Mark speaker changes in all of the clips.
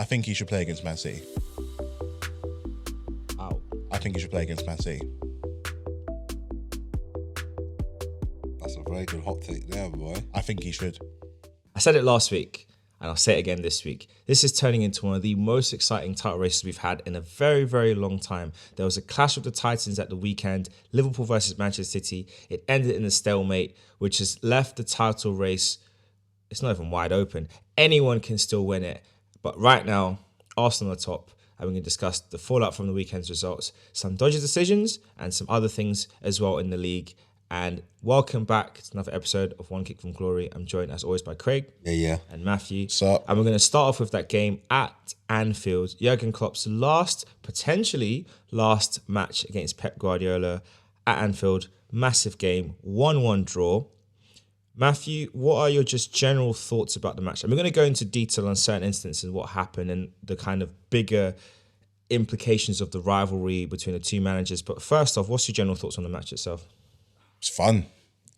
Speaker 1: I think he should play against Man City.
Speaker 2: Ow.
Speaker 1: I think he should play against Man City.
Speaker 3: That's a very good hot take there, boy.
Speaker 1: I think he should.
Speaker 2: I said it last week, and I'll say it again this week. This is turning into one of the most exciting title races we've had in a very, very long time. There was a clash of the Titans at the weekend, Liverpool versus Manchester City. It ended in a stalemate, which has left the title race, it's not even wide open. Anyone can still win it. But right now, Arsenal are top, and we're going to discuss the fallout from the weekend's results, some dodgy decisions, and some other things as well in the league. And welcome back to another episode of One Kick from Glory. I'm joined as always by Craig and Matthew.
Speaker 1: So,
Speaker 2: and we're going to start off with that game at Anfield. Jurgen Klopp's potentially last match against Pep Guardiola at Anfield. Massive game, 1-1 draw. Matthew, what are your just general thoughts about the match? And we're going to go into detail on certain instances, what happened and the kind of bigger implications of the rivalry between the two managers. But first off, what's your general thoughts on the match itself?
Speaker 1: it's fun.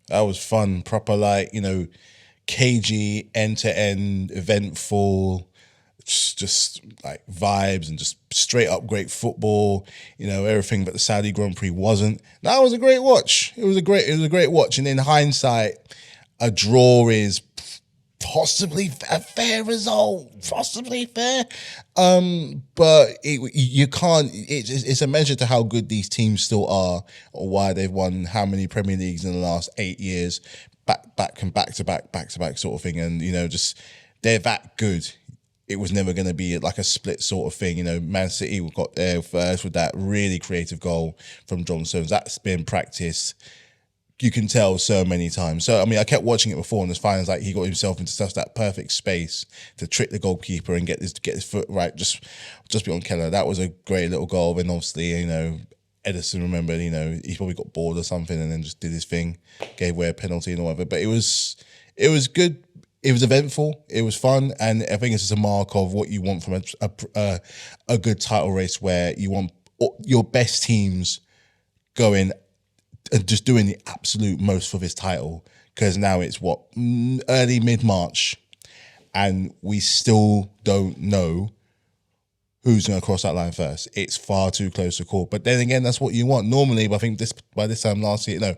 Speaker 1: That was fun. Proper, cagey, end-to-end, eventful, just like vibes and just straight up great football. Everything but the Saudi Grand Prix wasn't. That was a great watch. It was a great watch. And in hindsight, a draw is possibly a fair result, possibly fair. But you can't. It's a measure to how good these teams still are, or why they've won how many Premier Leagues in the last 8 years, back to back sort of thing. And just they're that good. It was never going to be like a split sort of thing. Man City got there first with that really creative goal from John Stones. That's been practiced. You can tell so many times. So, I kept watching it before, and it's fine. It's like he got himself into such that perfect space to trick the goalkeeper and get his foot right, just beyond Keller. That was a great little goal. And obviously, Ederson remembered, he probably got bored or something and then just did his thing, gave away a penalty and whatever. But it was good. It was eventful. It was fun, and I think it's just a mark of what you want from a good title race, where you want your best teams going and just doing the absolute most for this title. Because now it's early mid-March, and we still don't know who's going to cross that line first. It's far too close to call. But then again, that's what you want normally. But I think by this time last year,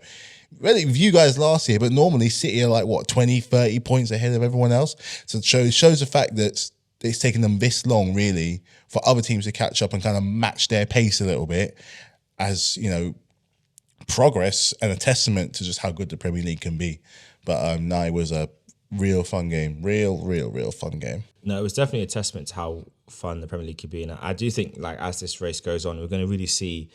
Speaker 1: really with you guys last year, but normally City are 20, 30 points ahead of everyone else. So it shows the fact that it's taken them this long, really, for other teams to catch up and kind of match their pace a little bit, as, progress and a testament to just how good the Premier League can be. But it was a real fun game. Real fun game.
Speaker 2: No, it was definitely a testament to how fun the Premier League could be. And I do think, as this race goes on, we're going to really see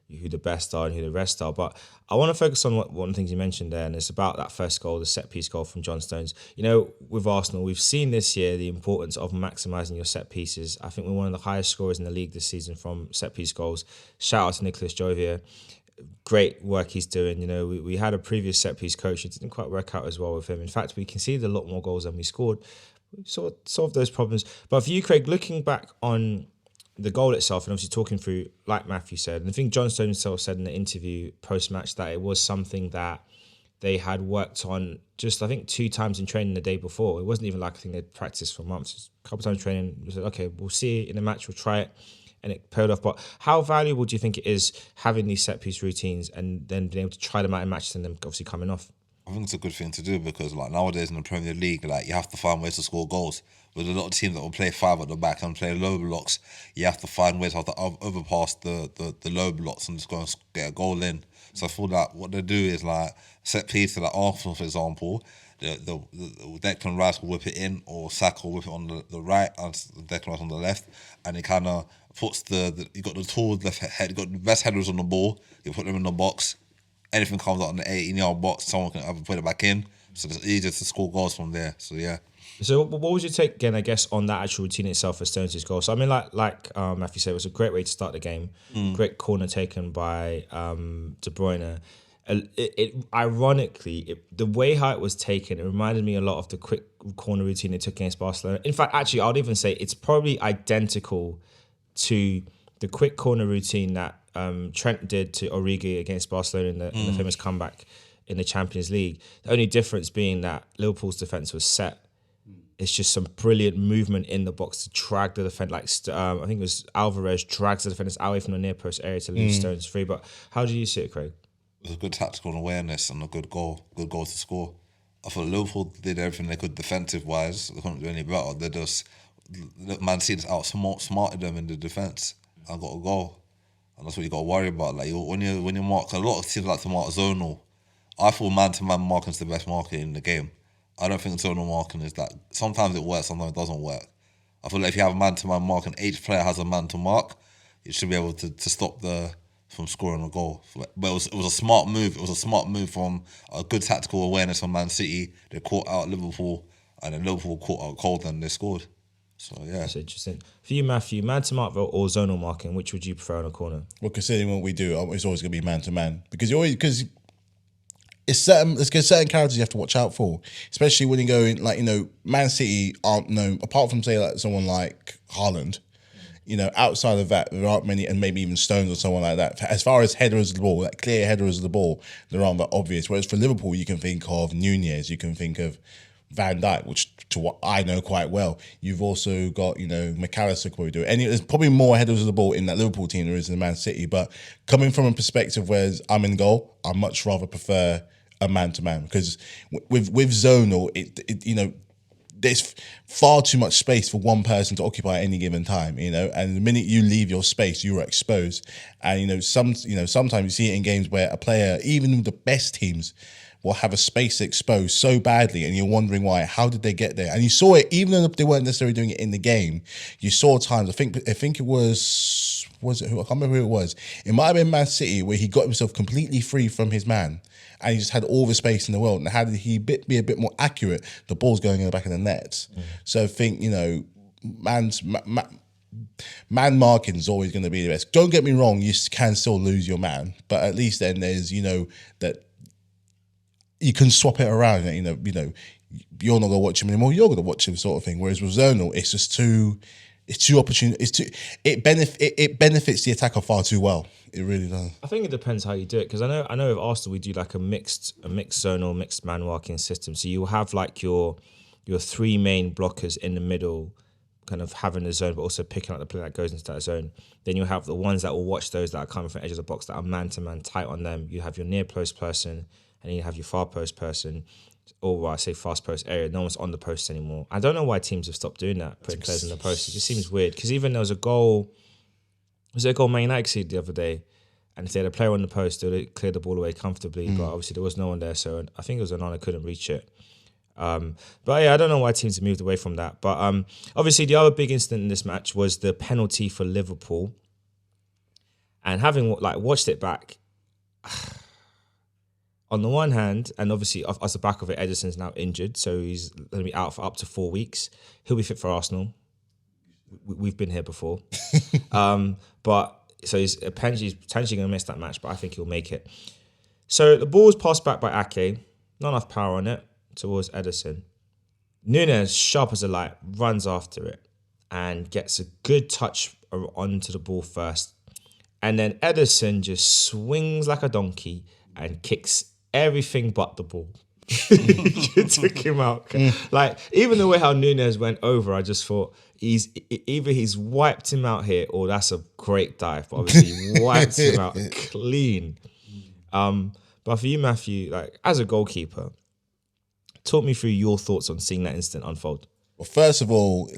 Speaker 2: who the best are and who the rest are. But I want to focus on one of the things you mentioned there, and it's about that first goal, the set-piece goal from John Stones. With Arsenal, we've seen this year the importance of maximising your set-pieces. I think we're one of the highest scorers in the league this season from set-piece goals. Shout out to Nicolas Jovier. Great work he's doing. We had a previous set-piece coach. It didn't quite work out as well with him. In fact, we conceded a lot more goals than we scored. We solved those problems. But for you, Craig, looking back on the goal itself, and obviously talking through, like Matthew said, and I think John Stones himself said in the interview post-match that it was something that they had worked on just, I think, 2 times in training the day before. It wasn't even like a thing they'd practiced for months. Just a couple of times training. We said, okay, we'll see it in the match, we'll try it. And it paid off. But how valuable do you think it is having these set-piece routines and then being able to try them out in matches and then obviously coming off?
Speaker 3: I think it's a good thing to do, because nowadays in the Premier League, you have to find ways to score goals. With a lot of teams that will play 5 at the back and play low blocks, you have to find ways how to overpass the low blocks and just go and get a goal in. So I feel that what they do is set piece to Arsenal, for example. The Declan Rice will whip it in, or Saka will whip it on the right and Declan Rice on the left, and it kind of puts you got the tools left head, you got the best headers on the ball. You put them in the box. Anything comes out in the 18-yard box, someone can either put it back in. So it's easier to score goals from there. So yeah.
Speaker 2: So what was your take again, I guess, on that actual routine itself for Stones' goal? So like Matthew said, it was a great way to start the game. Great corner taken by De Bruyne. Ironically, the way how it was taken, it reminded me a lot of the quick corner routine they took against Barcelona. In fact, actually, I'd even say it's probably identical to the quick corner routine that Trent did to Origi against Barcelona in the famous comeback in the Champions League. The only difference being that Liverpool's defence was set It's just some brilliant movement in the box to drag the defender. Like I think it was Alvarez drags the defenders away from the near post area to leave Stones free. But how do you see it, Craig?
Speaker 3: It was a good tactical awareness and a good goal to score. I thought Liverpool did everything they could defensive wise. They couldn't do any better. They just Man City outsmarted them in the defence and got a goal. And that's what you got to worry about. Like when you mark, a lot of teams like to mark zonal. I feel man-to-man marking is the best marking in the game. I don't think zonal marking is that. Sometimes it works, sometimes it doesn't work. I feel like if you have a man-to-man mark and each player has a man to mark, you should be able to stop from scoring a goal. But it was a smart move. It was a smart move from a good tactical awareness from Man City. They caught out Liverpool, and then Liverpool caught out cold and they scored. So yeah,
Speaker 2: that's interesting. For you, Matthew, man to mark or zonal marking, which would you prefer on a corner?
Speaker 1: Well, considering what we do, it's always going to be man to man because it's certain characters you have to watch out for, especially when you go in, like, Man City aren't known, apart from, say, like someone like Haaland, outside of that, there aren't many, and maybe even Stones or someone like that. As far as headers of the ball, like clear headers of the ball, there aren't that obvious. Whereas for Liverpool, you can think of Nunez, you can think of Van Dijk, which to what I know quite well. You've also got, Macalister could probably do it. There's probably more headers of the ball in that Liverpool team than there is in Man City. But coming from a perspective where I'm in goal, I much rather prefer a man-to-man, because with zonal, there's far too much space for one person to occupy at any given time, and the minute you leave your space, you are exposed. And sometimes you see it in games where a player, even the best teams, will have a space exposed so badly, and you're wondering why. How did they get there? And you saw it, even though they weren't necessarily doing it in the game. You saw times. I think it was it who? I can't remember who it was. It might have been Man City, where he got himself completely free from his man, and he just had all the space in the world. And how did he be a bit more accurate? The ball's going in the back of the net. So I think man marking is always going to be the best. Don't get me wrong, you can still lose your man, but at least then there's that you can swap it around. You're not going to watch him anymore. You're going to watch him, sort of thing. Whereas with zonal, it's just too. It's too opportune. It benefits the attacker far too well. It really does.
Speaker 2: I think it depends how you do it, because I know with Arsenal we do like a mixed zonal, mixed man marking system. So you'll have like your three main blockers in the middle, kind of having the zone, but also picking up the player that goes into that zone. Then you'll have the ones that will watch those that are coming from the edge of the box that are man to man tight on them. You have your near post person, and then you have your far post person. Or I say fast post area, no one's on the post anymore. I don't know why teams have stopped doing that, putting players in the post. It just seems weird. Because even there was a goal Man United conceded the other day, and if they had a player on the post, they would have cleared the ball away comfortably. But obviously there was no one there, so I think it was Onana couldn't reach it. But yeah, I don't know why teams have moved away from that. But obviously the other big incident in this match was the penalty for Liverpool. And having watched it back, on the one hand, and obviously off the back of it, Ederson's now injured, so he's going to be out for up to 4 weeks. He'll be fit for Arsenal. We've been here before. But so he's potentially going to miss that match, but I think he'll make it. So the ball was passed back by Ake, not enough power on it, towards Ederson. Nunez, sharp as a light, runs after it and gets a good touch onto the ball first. And then Ederson just swings like a donkey and kicks everything but the ball. Took him out. Even the way how Nunez went over, I just thought he's wiped him out here, or that's a great dive. But obviously he wiped him out clean. But for you, Matthew, as a goalkeeper, talk me through your thoughts on seeing that incident unfold.
Speaker 1: Well, first of all,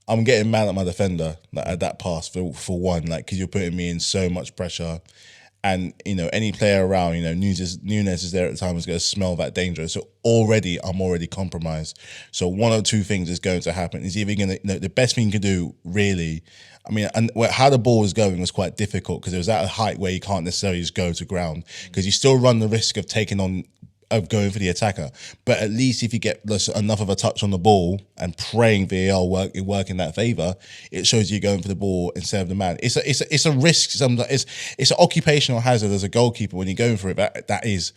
Speaker 1: I'm getting mad at my defender at that pass for one, because you're putting me in so much pressure. And, any player around, Nunez is there at the time, is going to smell that danger. So I'm already compromised. So one or two things is going to happen. It's either going to, the best thing you can do, really, how the ball was going was quite difficult, because it was at a height where you can't necessarily just go to ground, because you still run the risk of going for the attacker. But at least if you get enough of a touch on the ball and praying VAR work in that favour, it shows you going for the ball instead of the man. It's a risk. It's an occupational hazard as a goalkeeper when you're going for it. That is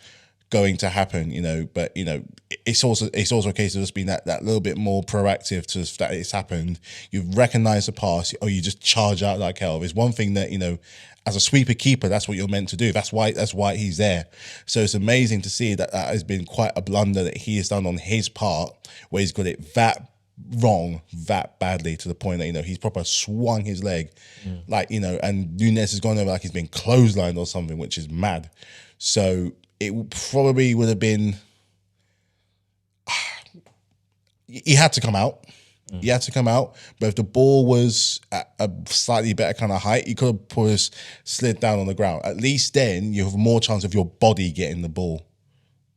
Speaker 1: going to happen, but it's also a case of just being that little bit more proactive to that it's happened. You've recognized the pass, or you just charge out like hell. It's one thing that, as a sweeper keeper, that's what you're meant to do. That's why he's there. So it's amazing to see that has been quite a blunder that he has done on his part, where he's got it that wrong, that badly, to the point that he's proper swung his leg, and Nunez has gone over like he's been clotheslined or something, which is mad. So it probably would have been. He had to come out. He had to come out, but if the ball was at a slightly better kind of height, he could have pushed, slid down on the ground. At least then you have more chance of your body getting the ball.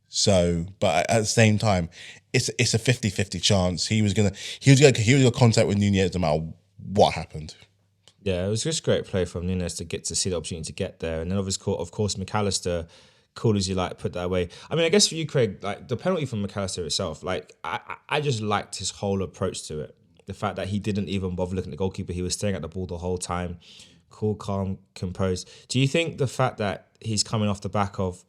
Speaker 1: So, but at the same time, it's a 50-50 chance. He was gonna contact with Nunez no matter what happened.
Speaker 2: Yeah, it was just great play from Nunez to get to see the opportunity to get there, and then of course Macalister, cool as you like, put that away. I mean, I guess for you, Craig, like the penalty from Macalister itself, like I just liked his whole approach to it. The fact that he didn't even bother looking at the goalkeeper, he was staring at the ball the whole time, cool, calm, composed. Do you think the fact that he's coming off the back of,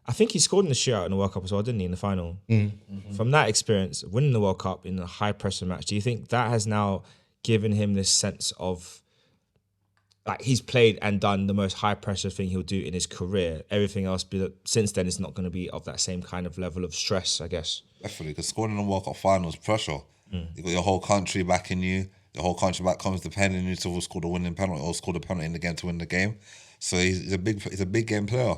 Speaker 2: I think he scored in the shootout in the World Cup as well, didn't he, in the final? Mm-hmm. From that experience, winning the World Cup in a high pressure match, do you think that has now given him this sense of, like, he's played and done the most high pressure thing he'll do in his career? Everything else since then is not going to be of that same kind of level of stress, I guess.
Speaker 3: Definitely, because scoring in the World Cup final is pressure. You got your whole country backing you. Your whole country back comes depending on you to score the winning penalty or score the penalty in the game to win the game. So he's a big game player.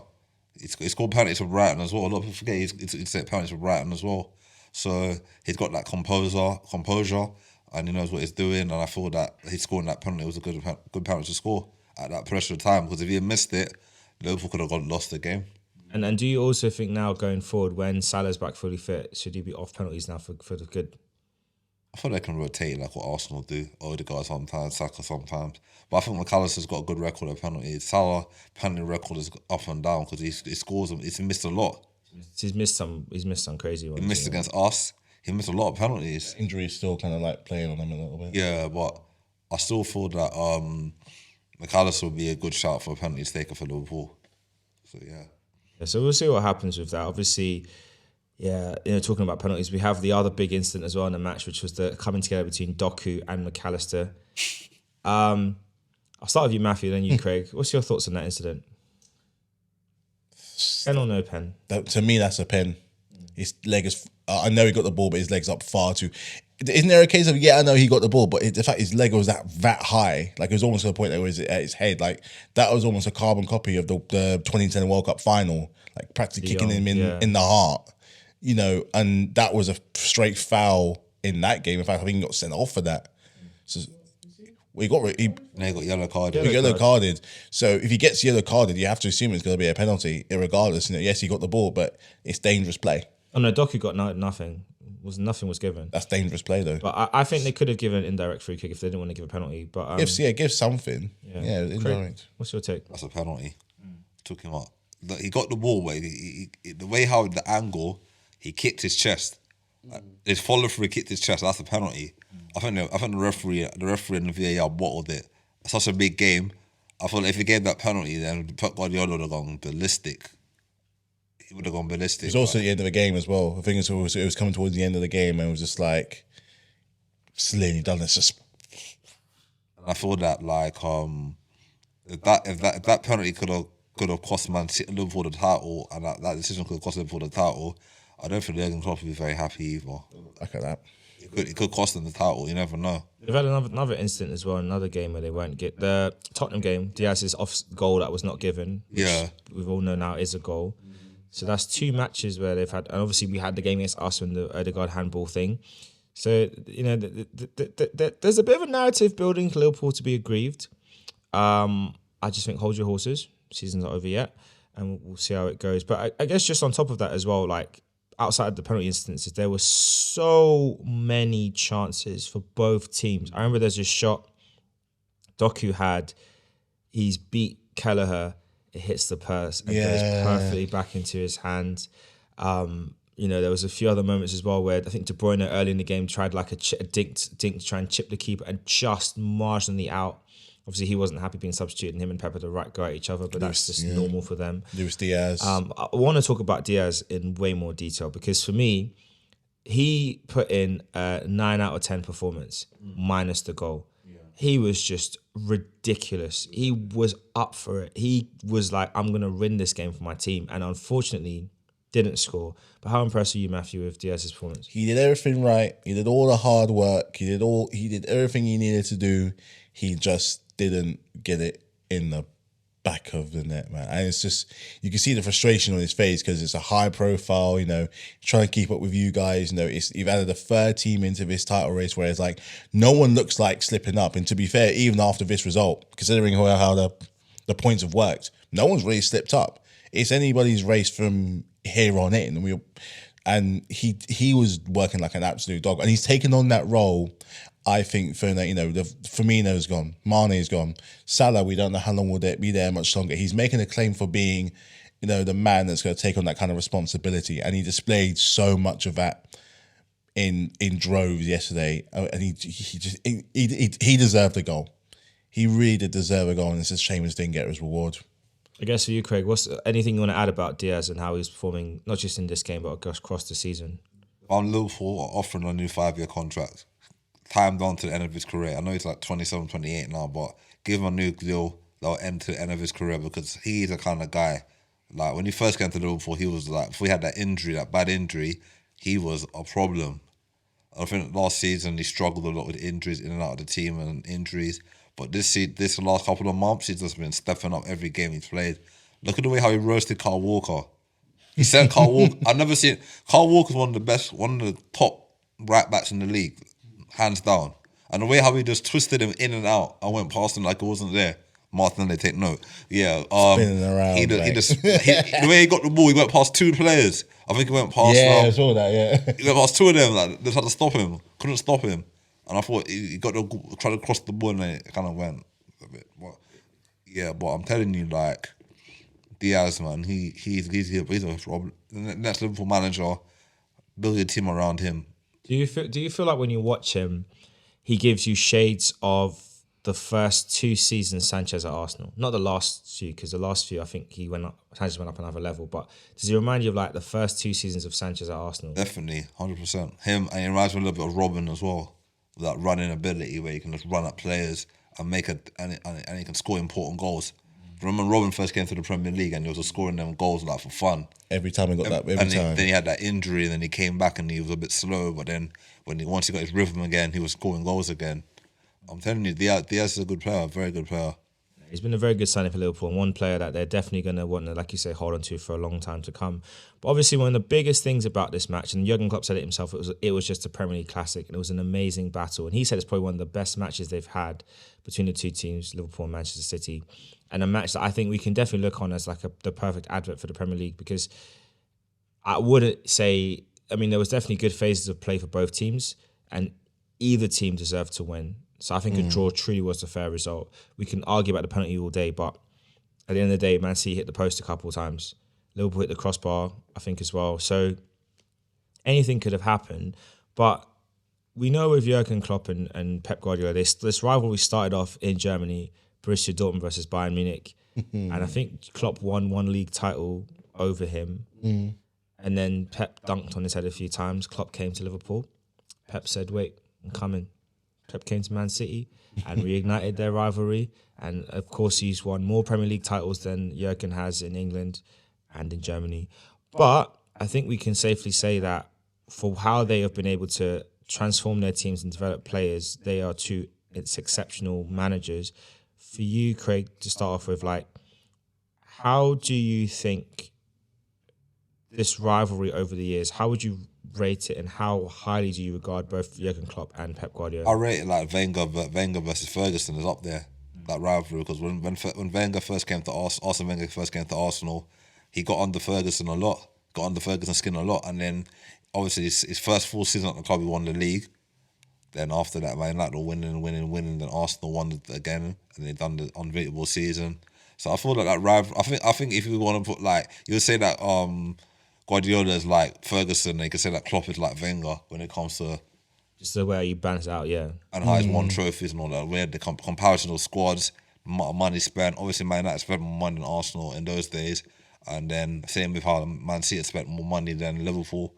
Speaker 3: He scored penalties for Brighton as well. A lot of people forget he's set penalties for Brighton as well. So he's got that composure, and he knows what he's doing. And I feel that he's scoring that penalty. It was a good penalty to score at that pressure time, because if he had missed it, Liverpool could have lost the game.
Speaker 2: And do you also think now going forward, when Salah's back fully fit, should he be off penalties now for the good?
Speaker 3: I feel they can rotate like what Arsenal do. Odegaard sometimes, Saka sometimes. But I think Macalister's got a good record of penalties. Salah penalty record is up and down because he scores them. He's missed a lot.
Speaker 2: He's missed some crazy ones.
Speaker 3: He missed against us. He missed a lot of penalties.
Speaker 1: Injuries still kind of like playing on him a little bit.
Speaker 3: Yeah, but I still feel that Macalister would be a good shout for a penalty taker for Liverpool. So yeah.
Speaker 2: So we'll see what happens with that. Obviously, yeah, talking about penalties, we have the other big incident as well in the match, which was the coming together between Doku and Macalister. I'll start with you, Matthew, then you, Craig. What's your thoughts on that incident? Pen or no pen?
Speaker 1: To me, that's a pen. His leg is... I know he got the ball, but his leg's up far too... Isn't there a case of, I know he got the ball, but the fact his leg was that high, like it was almost to the point that it was at his head, like that was almost a carbon copy of the 2010 World Cup final, like practically kicking him in the heart, and that was a straight foul in that game. In fact, I think he got sent off for that. So he got
Speaker 3: yellow carded.
Speaker 1: Yellow carded. So if he gets yellow carded, you have to assume it's going to be a penalty, regardless. Yes, he got the ball, but it's dangerous play.
Speaker 2: Oh no, Doku got nothing. Nothing was given.
Speaker 1: That's dangerous play though.
Speaker 2: But I think they could have given an indirect free kick if they didn't want to give a penalty. But
Speaker 1: give something. Yeah, indirect.
Speaker 2: Craig, what's your take?
Speaker 3: That's a penalty. Took him out. He got the ball, but the way how the angle he kicked his chest, his follow through kicked his chest. That's a penalty. I think the referee and the VAR bottled it. It's such a big game. I feel like if he gave that penalty, then Pep Guardiola would have gone ballistic. He would have gone ballistic.
Speaker 1: It was also the end of the game as well. I think it was coming towards the end of the game, and it was just like, Celine, you've done this. Just...
Speaker 3: And I feel that like if that penalty could have cost Man City Liverpool the title, and that decision could have cost Liverpool the title, I don't think Jurgen Klopp would be very happy either.
Speaker 1: Look at that.
Speaker 3: It could cost them the title. You never know.
Speaker 2: They've had another incident as well, another game where they won't get the Tottenham game. Diaz's off goal that was not given. Which we've all know now is a goal. So that's two matches where they've had, and obviously we had the game against Arsenal, the Odegaard handball thing. So, there's a bit of a narrative building for Liverpool to be aggrieved. I just think hold your horses. Season's not over yet, and we'll see how it goes. But I guess just on top of that as well, like outside of the penalty instances, there were so many chances for both teams. I remember there's a shot Doku had. He's beat Kelleher. It hits the purse and goes perfectly back into his hands. There was a few other moments as well where I think De Bruyne early in the game tried like a dink to try and chip the keeper and just marginally out. Obviously, he wasn't happy being substituted, and him and Pep had the right go at each other, but that's just normal for them.
Speaker 1: Luis Diaz.
Speaker 2: I want to talk about Diaz in way more detail because for me, he put in a 9 out of 10 performance minus the goal. He was just ridiculous. He was up for it. He was like, I'm going to win this game for my team. And unfortunately, didn't score. But how impressed are you, Matthew, with Diaz's performance?
Speaker 1: He did everything right. He did all the hard work. He did everything he needed to do. He just didn't get it in the back of the net, man. And it's just, you can see the frustration on his face because it's a high profile, trying to keep up with you guys. You've added a third team into this title race where it's like no one looks like slipping up. And to be fair, even after this result, considering how the points have worked, no one's really slipped up. It's anybody's race from here on in. And he was working like an absolute dog. And he's taken on that role. I think for Firmino's gone, Mane's gone, Salah, we don't know how long will it be there much longer. He's making a claim for being, the man that's going to take on that kind of responsibility, and he displayed so much of that in droves yesterday. And he deserved a goal. He really did deserve a goal, and it's a shame he didn't get his reward.
Speaker 2: I guess for you, Craig, what's anything you want to add about Diaz and how he's performing, not just in this game but across the season?
Speaker 3: I'm Liverpool offering a new 5-year contract. Timed on to the end of his career. I know he's like 27, 28 now, but give him a new deal that'll end to the end of his career because he's the kind of guy, like when he first came to Liverpool, he was like, before he had that bad injury, he was a problem. I think last season he struggled a lot with injuries in and out of the team and injuries, but this last couple of months, he's just been stepping up every game he's played. Look at the way how he roasted Kyle Walker. He sent Kyle Walker. I've never seen Kyle Walker's one of the top right backs in the league. Hands down. And the way how he just twisted him in and out, I went past him like it wasn't there. Martinelli, take note. Yeah.
Speaker 1: Spinning around.
Speaker 3: The way he got the ball, he went past 2 players. I think he went past...
Speaker 1: I saw that, yeah.
Speaker 3: He went past 2 of them. Like, they tried to stop him. Couldn't stop him. And I thought he got to try to cross the ball and it kind of went a bit. But I'm telling you, like, Diaz, man, he's a problem. The next Liverpool manager, build your team around him.
Speaker 2: Do you feel like when you watch him, he gives you shades of the first 2 seasons Sanchez at Arsenal? Not the last few, because the last few I think Sanchez went up another level. But does he remind you of like the first 2 seasons of Sanchez at Arsenal?
Speaker 3: Definitely, 100%. Him, and he reminds me a little bit of Robin as well. With that running ability where you can just run at players and and he can score important goals. Remember when Robin first came to the Premier League and he was just scoring them goals like for fun.
Speaker 1: Every time he got that,
Speaker 3: Then he had that injury and then he came back and he was a bit slow. But then once he got his rhythm again, he was scoring goals again. I'm telling you, Diaz is a good player, a very good player.
Speaker 2: He's been a very good signing for Liverpool and one player that they're definitely going to want to, like you say, hold on to for a long time to come. But obviously one of the biggest things about this match, and Jurgen Klopp said it himself, it was just a Premier League classic and it was an amazing battle. And he said it's probably one of the best matches they've had between the 2 teams, Liverpool and Manchester City. And a match that I think we can definitely look on as like the perfect advert for the Premier League because I wouldn't say, there was definitely good phases of play for both teams and either team deserved to win. So I think a draw truly was a fair result. We can argue about the penalty all day, but at the end of the day, Man City hit the post a couple of times. Liverpool hit the crossbar, I think, as well. So anything could have happened. But we know with Jurgen Klopp and Pep Guardiola, this rivalry started off in Germany, Borussia Dortmund versus Bayern Munich. And I think Klopp won 1 league title over him. And then Pep dunked on his head a few times. Klopp came to Liverpool. Pep said, wait, I'm coming. Pep came to Man City and reignited their rivalry. And of course, he's won more Premier League titles than Jurgen has in England and in Germany. But I think we can safely say that for how they have been able to transform their teams and develop players, they are 2 exceptional managers. For you, Craig, to start off with, like, how do you think this rivalry over the years, how would you rate it and how highly do you regard both Jurgen Klopp and Pep Guardiola?
Speaker 3: I rate it like Wenger versus Ferguson is up there, that rivalry, because when Wenger first came to Arsene Wenger first came to Arsenal, he got under Ferguson a lot, got under Ferguson's skin a lot, and then obviously his first full season at the club he won the league. Then after that, Man United were winning, then Arsenal won it again, and they done the unbeatable season. So I feel like that rivalry. I think if you want to put like, you would say that Guardiola is like Ferguson, and you could say that Klopp is like Wenger when it comes to
Speaker 2: Just the way you balance it out, yeah.
Speaker 3: and how he's won trophies and all that. We had the comparison of squads, the amount of money spent. Obviously, Man United spent more money than Arsenal in those days. And then same with how Man City spent more money than Liverpool.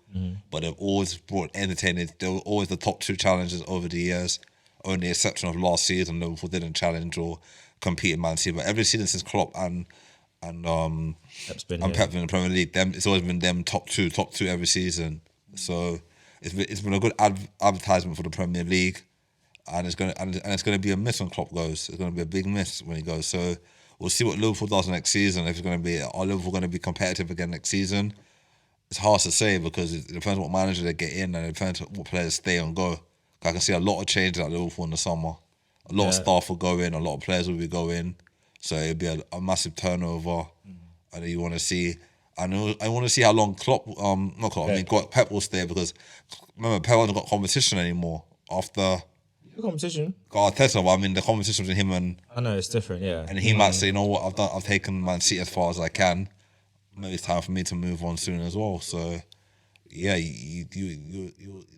Speaker 3: But they've always brought entertaining. They were always the top two challengers over the years. Only exception of last season, Liverpool didn't challenge or compete in Man City. But every season since Klopp and
Speaker 2: Pep's been
Speaker 3: Pep in the Premier League, it's always been them top two every season. So it's been a good advertisement for the Premier League, and it's gonna be a miss when Klopp goes. It's gonna be a big miss when he goes. So we'll see what Liverpool does next season. If it's gonna be, are Liverpool gonna be competitive again next season? It's hard to say because it depends what manager they get in, and it depends what players stay and go. I can see a lot of changes at Liverpool in the summer. A lot of staff will go in, a lot of players will be going. So it'll be a massive turnover. And you want to see, I want to see how long Klopp, not Klopp, I mean Pep will stay, because remember Pep hasn't got competition anymore after.
Speaker 2: The competition.
Speaker 3: Got Arteta, but I mean the competition between him and.
Speaker 2: I know it's different, yeah.
Speaker 3: And he might say, you know what, I've taken Man City as far as I can. Maybe it's time for me to move on soon as well. So, yeah,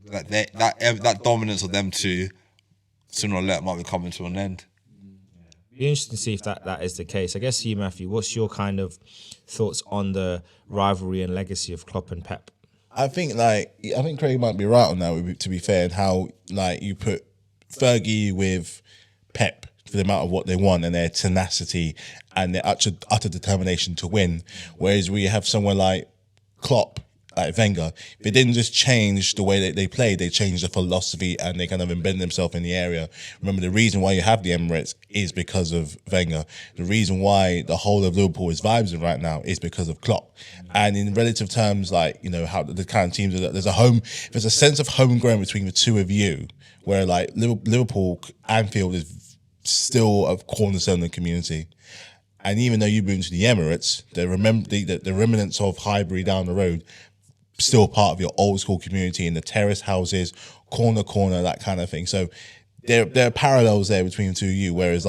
Speaker 3: that dominance of them two, sooner or later, might be coming to an end.
Speaker 2: Be interesting to see if that is the case. I guess you, Matthew, what's your kind of thoughts on the rivalry and legacy of Klopp and Pep?
Speaker 1: I think Craig might be right on that, to be fair, and how you put Fergie with Pep for the amount of what they want and their tenacity and their utter determination to win. Whereas we have someone like Klopp, like Wenger, they didn't just change the way that they played, they changed the philosophy and they kind of embedded themselves in the area. Remember, the reason why you have the Emirates is because of Wenger. The reason why the whole of Liverpool is vibing right now is because of Klopp. And in relative terms, how the kind of teams are, there's a sense of homegrown between the two of you, where Liverpool, Anfield is still a cornerstone of the community. And even though you moved to the Emirates, the remnants of Highbury down the road still part of your old school community in the terrace houses, corner, that kind of thing. So there are parallels there between the two of you, whereas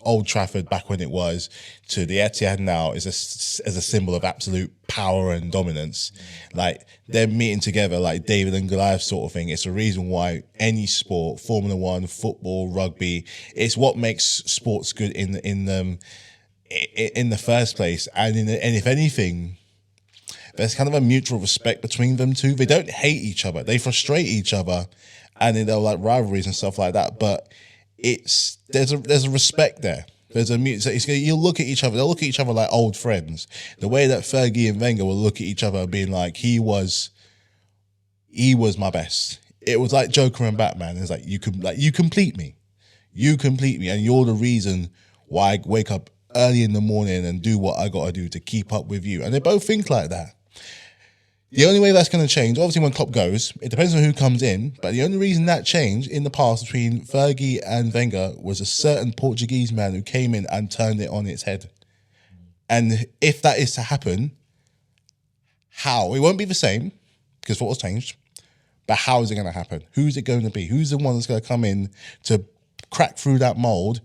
Speaker 1: Old Trafford back when it was to the Etihad now is as a symbol of absolute power and dominance. They're meeting together like David and Goliath sort of thing. It's the reason why any sport, Formula One, football, rugby, it's what makes sports good in the first place. And if anything, there's kind of a mutual respect between them two. They don't hate each other. They frustrate each other, and then they'll rivalries and stuff like that. But there's a respect there. There's a you'll look at each other. They'll look at each other like old friends. The way that Fergie and Wenger will look at each other, being like, he was my best. It was like Joker and Batman. It's like you complete me, and you're the reason why I wake up early in the morning and do what I got to do to keep up with you. And they both think like that. The only way that's going to change, obviously when Klopp goes, it depends on who comes in, but the only reason that changed in the past between Fergie and Wenger was a certain Portuguese man who came in and turned it on its head. And if that is to happen, how? It won't be the same, because football's changed, but how is it going to happen? Who's it going to be? Who's the one that's going to come in to crack through that mould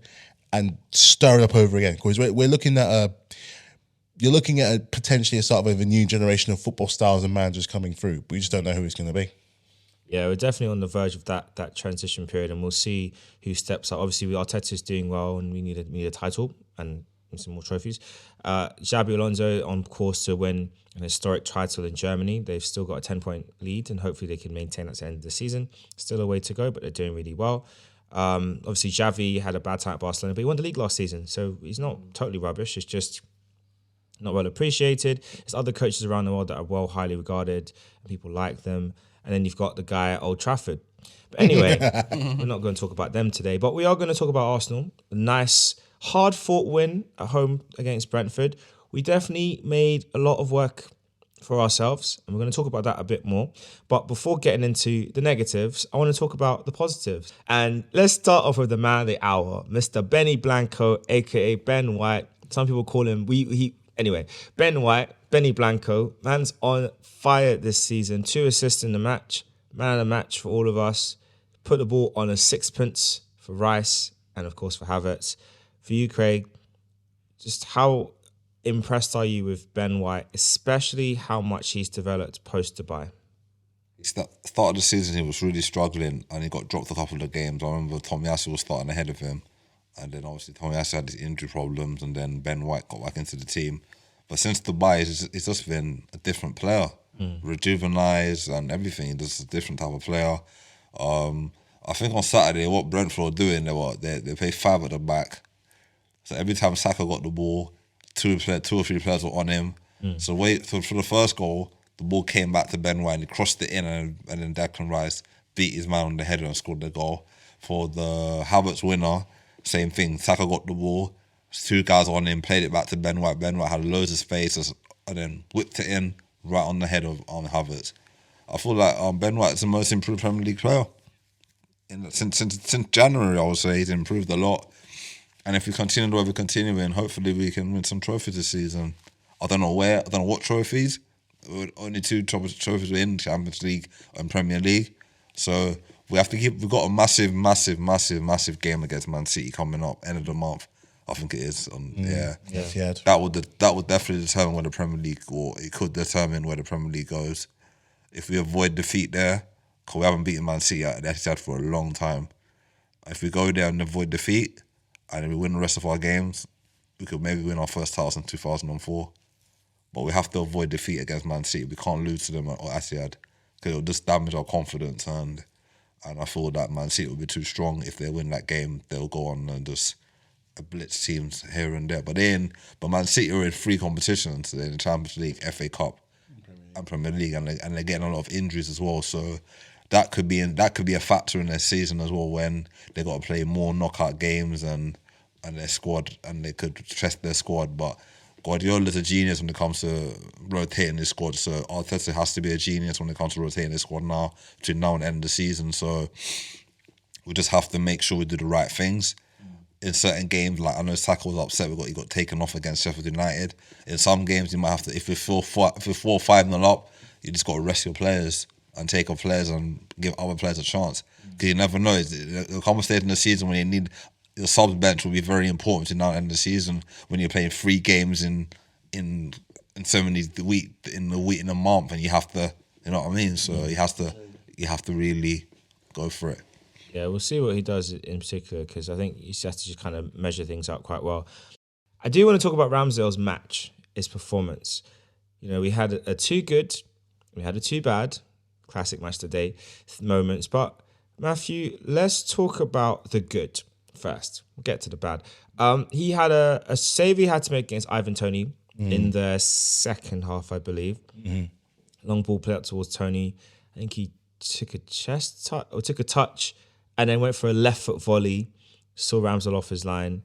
Speaker 1: and stir it up over again? Because we're looking at you're looking at potentially a sort of a new generation of football styles and managers coming through. We just don't know who it's going to be.
Speaker 2: Yeah, we're definitely on the verge of that transition period, and we'll see who steps up. Obviously, Arteta's doing well, and we need a title and some more trophies. Xabi Alonso on course to win an historic title in Germany. They've still got a 10-point lead, and hopefully they can maintain that at the end of the season. Still a way to go, but they're doing really well. Obviously, Xavi had a bad time at Barcelona, but he won the league last season, so he's not totally rubbish. It's just not well appreciated. There's other coaches around the world that are highly regarded, and people like them. And then you've got the guy at Old Trafford. But anyway, we're not going to talk about them today, but we are going to talk about Arsenal. A nice, hard-fought win at home against Brentford. We definitely made a lot of work for ourselves, and we're going to talk about that a bit more. But before getting into the negatives, I want to talk about the positives. And let's start off with the man of the hour, Mr. Benny Blanco, a.k.a. Ben White. Some people call him... Anyway, Ben White, Benny Blanco, man's on fire this season. 2 assists in the match. Man of the match for all of us. Put the ball on a sixpence for Rice and, of course, for Havertz. For you, Craig, just how impressed are you with Ben White, especially how much he's developed post-Dubai?
Speaker 3: Start of the season, he was really struggling and he got dropped a couple of games. I remember Tomiyasu was starting ahead of him. And then obviously Tomiyasu had his injury problems and then Ben White got back into the team. But since the buy, it's just been a different player. Rejuvenized and everything. Just a different type of player. I think on Saturday, what Brentford were doing, they play 5 at the back. So every time Saka got the ball, two or three players were on him. So for the first goal, the ball came back to Ben White and he crossed it in and then Declan Rice beat his man on the header and scored the goal. For the Havertz winner, same thing. Saka got the ball, 2 guys on him, played it back to Ben White. Ben White had loads of space and then whipped it in right on the head of Havertz. I feel like Ben White's the most improved Premier League player. Since January, I would say he's improved a lot. And if we continue the way we're continuing, hopefully we can win some trophies this season. I don't know what trophies. Only 2 trophies we're in, Champions League and Premier League. So we've got a massive game against Man City coming up, end of the month. I think it is. Yeah. That would definitely determine where the Premier League, or it could determine where the Premier League goes. If we avoid defeat there, because we haven't beaten Man City at Etihad for a long time. If we go there and avoid defeat, and then we win the rest of our games, we could maybe win our first title in 2004. But we have to avoid defeat against Man City. We can't lose to them at Etihad because it'll just damage our confidence. And I feel that Man City will be too strong. If they win that game, they'll go on and just blitz teams here and there. But Man City are in 3 competitions: they're in the Champions League, FA Cup, and Premier League, and they're getting a lot of injuries as well. So that could be a factor in their season as well, when they got to play more knockout games and their squad, and they could test their squad. But Guardiola's a genius when it comes to rotating his squad. So Arteta has to be a genius when it comes to rotating his squad now, between now and the end of the season. So we just have to make sure we do the right things. In certain games, like I know Saka was upset he got taken off against Sheffield United. In some games, you might have to, if we're 4-5-0 up, you just got to rest your players and take off players and give other players a chance. Because you never know. There'll come a stage in the season when you need your sub bench will be very important to now end the season, when you're playing 3 games in so many in a month, and you have to, you know what I mean. So you have to really go for it.
Speaker 2: Yeah, we'll see what he does in particular, because I think he has to just kind of measure things out quite well. I do want to talk about Ramsdale's match, his performance. You know, we had a 2 good, we had a 2 bad, classic match today moments. But Matthew, let's talk about the good first. We'll get to the bad. He had a save he had to make against Toney in the second half, I believe. Long ball play up towards Toney. I think he took a took a touch and then went for a left foot volley, saw Ramsdale off his line,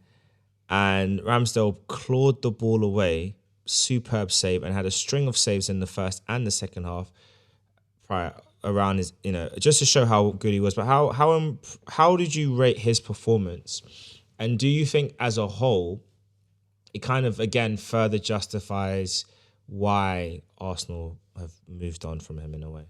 Speaker 2: and Ramsdale clawed the ball away. Superb save, and had a string of saves in the first and the second half prior around his, just to show how good he was. But how did you rate his performance? And do you think as a whole, it kind of, again, further justifies why Arsenal have moved on from him in a way?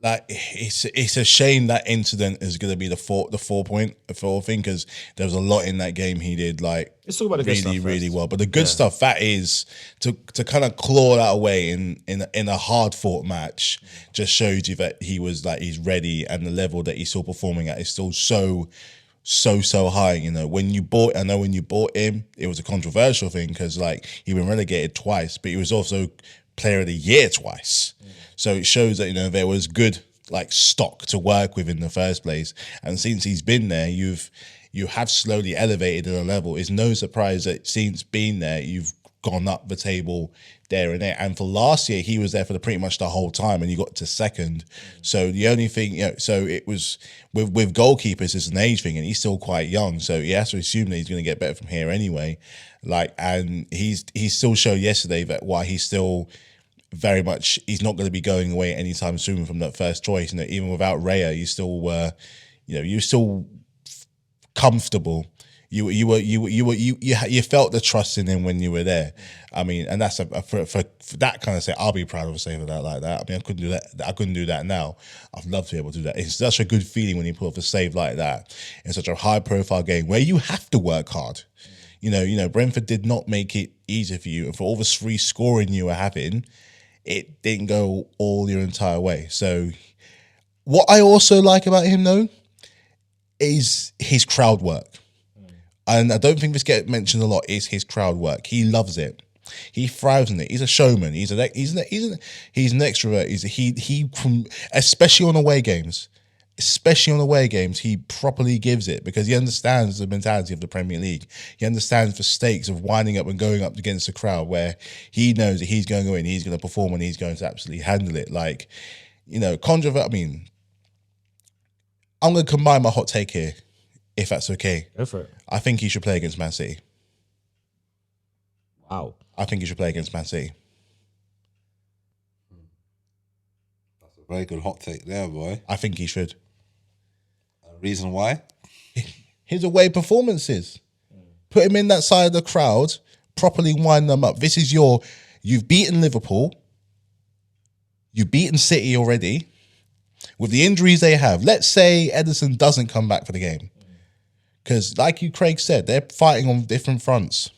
Speaker 1: Like, it's a shame that incident is going to be the 4 point thing, because there was a lot in that game he did, like,
Speaker 2: let's talk about the
Speaker 1: really,
Speaker 2: good stuff
Speaker 1: really
Speaker 2: first.
Speaker 1: well. But the good stuff, that is to kind of claw that away in a hard fought match, just shows you that he was, like, he's ready, and the level that he's still performing at is still so high. When you bought him, it was a controversial thing, because, like, he'd been relegated twice, but he was also Player of the Year twice. So it shows that, there was good, like, stock to work with in the first place. And since he's been there, you have slowly elevated at a level. It's no surprise that since being there, you've gone up the table there and there. And for last year, he was there for pretty much the whole time, and you got to second. So the only thing, so it was with goalkeepers, it's an age thing, and he's still quite young. So he has to assume that he's going to get better from here anyway. Like, and he still showed yesterday that why he's still very much, he's not going to be going away anytime soon from that first choice. Even without Raya, you still were, you're still comfortable. You felt the trust in him when you were there. I mean, and that's for that kind of say, I'll be proud of a save of that like that. I mean, I couldn't do that now. I'd love to be able to do that. It's such a good feeling when you pull off a save like that in such a high profile game where you have to work hard. Brentford did not make it easy for you, and for all the free scoring you were having, it didn't go all your entire way. So what I also like about him though is his crowd work. And I don't think this gets mentioned a lot, is his crowd work. He loves it. He thrives in it. He's a showman. He's an extrovert. He especially on away games. Especially on away games, he properly gives it because he understands the mentality of the Premier League. He understands the stakes of winding up and going up against the crowd where he knows that he's going to win, he's going to perform, and he's going to absolutely handle it. Like, controversial. I mean, I'm going to combine my hot take here, if that's okay.
Speaker 2: Go for it.
Speaker 1: I think he should play against Man City.
Speaker 2: Wow.
Speaker 1: I think he should play against Man City.
Speaker 3: That's a very good hot take there, boy.
Speaker 1: I think he should.
Speaker 3: Reason why?
Speaker 1: His away performances. Put him in that side of the crowd, properly wind them up. You've beaten Liverpool. You've beaten City already. With the injuries they have, let's say Ederson doesn't come back for the game. Because like Craig said, they're fighting on different fronts.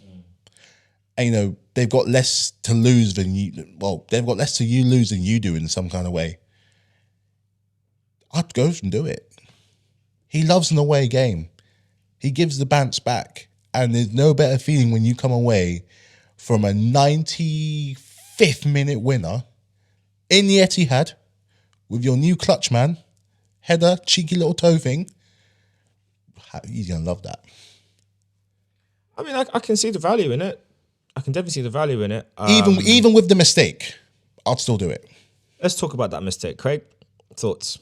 Speaker 1: And, they've got less to lose than you. Well, they've got less to you lose than you do in some kind of way. I'd go and do it. He loves an away game. He gives the bounce back. And there's no better feeling when you come away from a 95th minute winner in the Etihad with your new clutch man, header, cheeky little toe thing. He's going to love that.
Speaker 2: I mean, I can see the value in it. I can definitely see the value in it.
Speaker 1: Even with the mistake, I'd still do it.
Speaker 2: Let's talk about that mistake. Craig, thoughts?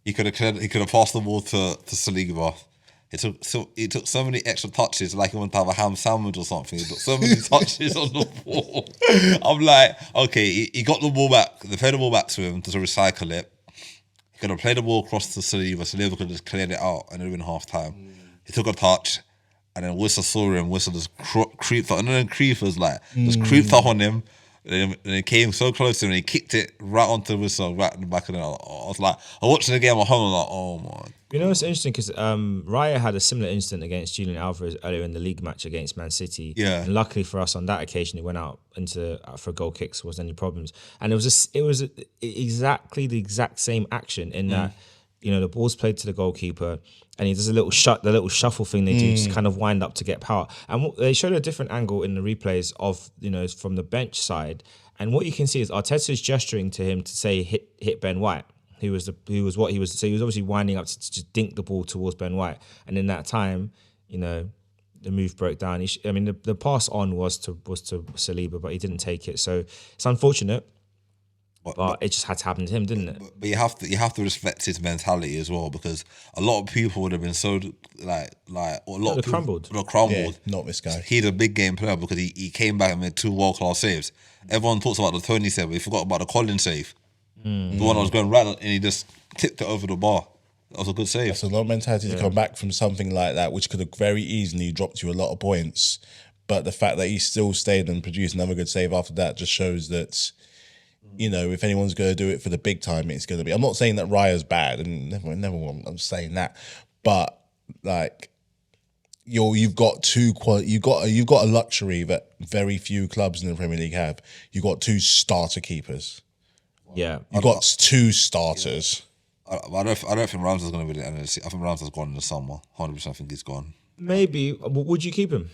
Speaker 3: He could have passed the ball to Saliba. It took so many extra touches, like he wanted to have a ham sandwich or something. He took so many touches on the ball. I'm like, okay, he got the ball back. They played the ball back to him to recycle it. He could have played the ball across to Saliba. Saliba could have just cleared it out and it would have been half time. He took a touch and then Whistle saw him. Whistle just creeped up. And then Creepers just creeped up on him. And it came so close to him and he kicked it right onto Whistle, right in the back of the net. I was like, I watched the game at home. I'm like, oh my.
Speaker 2: It's interesting because Raya had a similar incident against Julian Alvarez earlier in the league match against Man City.
Speaker 3: Yeah.
Speaker 2: And luckily for us on that occasion, he went out for goal kicks. Wasn't any problems. And it was exactly the exact same action in that, the ball's played to the goalkeeper and he does the little shuffle thing they do to kind of wind up to get power. And they showed a different angle in the replays of, from the bench side. And what you can see is Arteta's gesturing to him to say hit Ben White. So he was obviously winding up to just dink the ball towards Ben White. And in that time, the move broke down. The pass on was to Saliba, but he didn't take it. So it's unfortunate. But it just had to happen to him, didn't it?
Speaker 3: But you have to respect his mentality as well, because a lot of people would have been so crumbled.
Speaker 1: Yeah, not this guy.
Speaker 3: He's a big game player because he came back and made 2 world-class saves. Everyone talks about the Toney save, but he forgot about the Collins save. The one that was going right and he just tipped it over the bar. That was a good save.
Speaker 1: That's a lot of mentality to come back from something like that, which could have very easily dropped you a lot of points. But the fact that he still stayed and produced another good save after that just shows that, if anyone's going to do it for the big time, it's going to be. I'm not saying that Raya's bad, and never I'm saying that, but like you've got a luxury that very few clubs in the Premier League have. You've got 2 starter keepers.
Speaker 2: Yeah,
Speaker 1: You've got 2 starters.
Speaker 3: I don't think Ramsdale's going to be the end. I think Ramsdale's gone in the summer. 100% think he's gone.
Speaker 2: Maybe. Would you keep him,